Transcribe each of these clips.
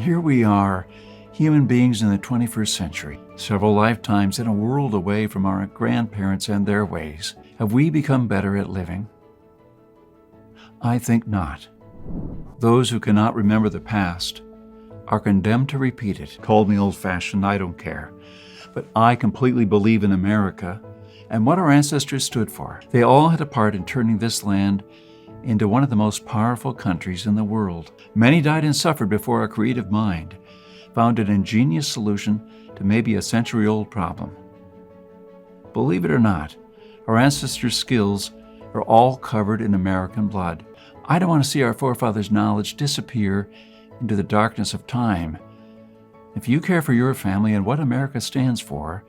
Here we are, human beings in the 21st century, several lifetimes in a world away from our grandparents and their ways. Have we become better at living? I think not. Those who cannot remember the past are condemned to repeat it. Call me old-fashioned, I don't care. But I completely believe in America and what our ancestors stood for. They all had a part in turning this land into one of the most powerful countries in the world. Many died and suffered before our creative mind found an ingenious solution to maybe a century-old problem. Believe it or not, our ancestors' skills are all covered in American blood. I don't want to see our forefathers' knowledge disappear into the darkness of time. If you care for your family and what America stands for,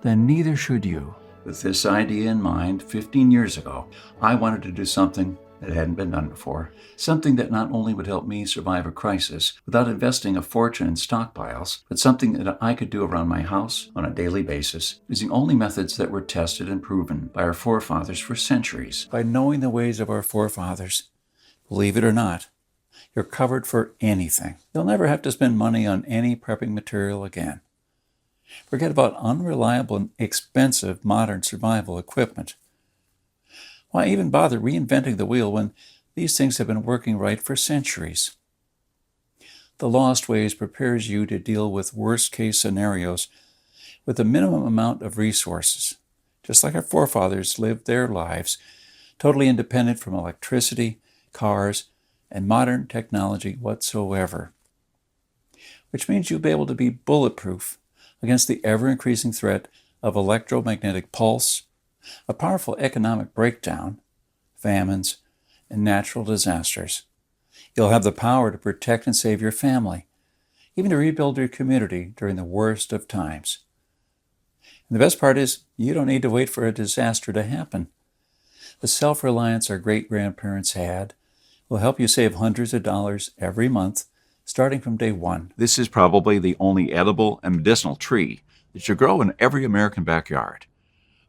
then neither should you. With this idea in mind, 15 years ago, I wanted to do something that hadn't been done before. Something that not only would help me survive a crisis without investing a fortune in stockpiles, but something that I could do around my house on a daily basis, using only methods that were tested and proven by our forefathers for centuries. By knowing the ways of our forefathers, believe it or not, you're covered for anything. You'll never have to spend money on any prepping material again. Forget about unreliable and expensive modern survival equipment. Why even bother reinventing the wheel when these things have been working right for centuries? The Lost Ways prepares you to deal with worst-case scenarios with a minimum amount of resources, just like our forefathers lived their lives, totally independent from electricity, cars, and modern technology whatsoever. Which means you'll be able to be bulletproof against the ever-increasing threat of electromagnetic pulse, a powerful economic breakdown, famines, and natural disasters. You'll have the power to protect and save your family, even to rebuild your community during the worst of times. And the best part is, you don't need to wait for a disaster to happen. The self-reliance our great-grandparents had will help you save hundreds of dollars every month, starting from day one. This is probably the only edible and medicinal tree that should grow in every American backyard.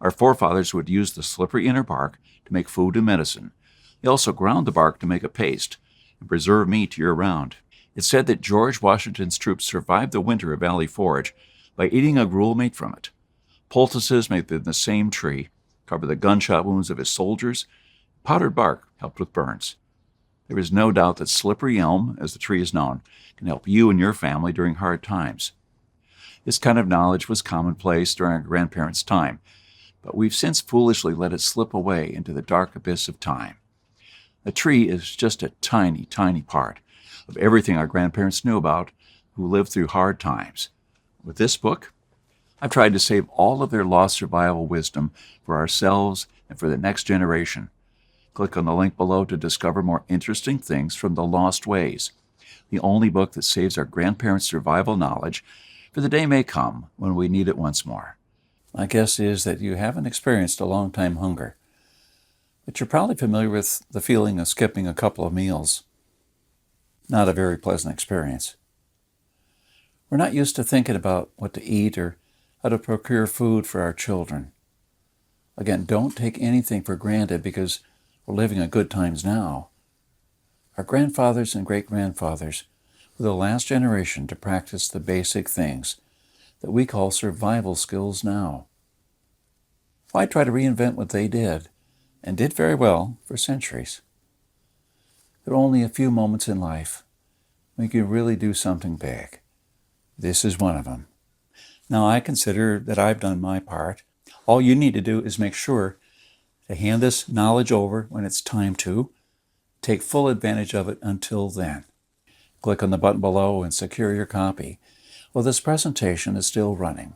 Our forefathers would use the slippery inner bark to make food and medicine. They also ground the bark to make a paste and preserve meat year-round. It's said that George Washington's troops survived the winter at Valley Forge by eating a gruel made from it. Poultices made from the same tree covered the gunshot wounds of his soldiers. Powdered bark helped with burns. There is no doubt that slippery elm, as the tree is known, can help you and your family during hard times. This kind of knowledge was commonplace during our grandparents' time, but we've since foolishly let it slip away into the dark abyss of time. The tree is just a tiny, tiny part of everything our grandparents knew about who lived through hard times. With this book, I've tried to save all of their lost survival wisdom for ourselves and for the next generation. Click on the link below to discover more interesting things from The Lost Ways, the only book that saves our grandparents' survival knowledge for the day may come when we need it once more. My guess is that you haven't experienced a long-time hunger, but you're probably familiar with the feeling of skipping a couple of meals. Not a very pleasant experience. We're not used to thinking about what to eat or how to procure food for our children. Again, don't take anything for granted because we're living in good times now. Our grandfathers and great-grandfathers were the last generation to practice the basic things that we call survival skills now. Why try to reinvent what they did, and did very well for centuries? There are only a few moments in life when you can really do something big. This is one of them. Now, I consider that I've done my part. All you need to do is make sure to hand this knowledge over when it's time to. Take full advantage of it until then. Click on the button below and secure your copy while this presentation is still running.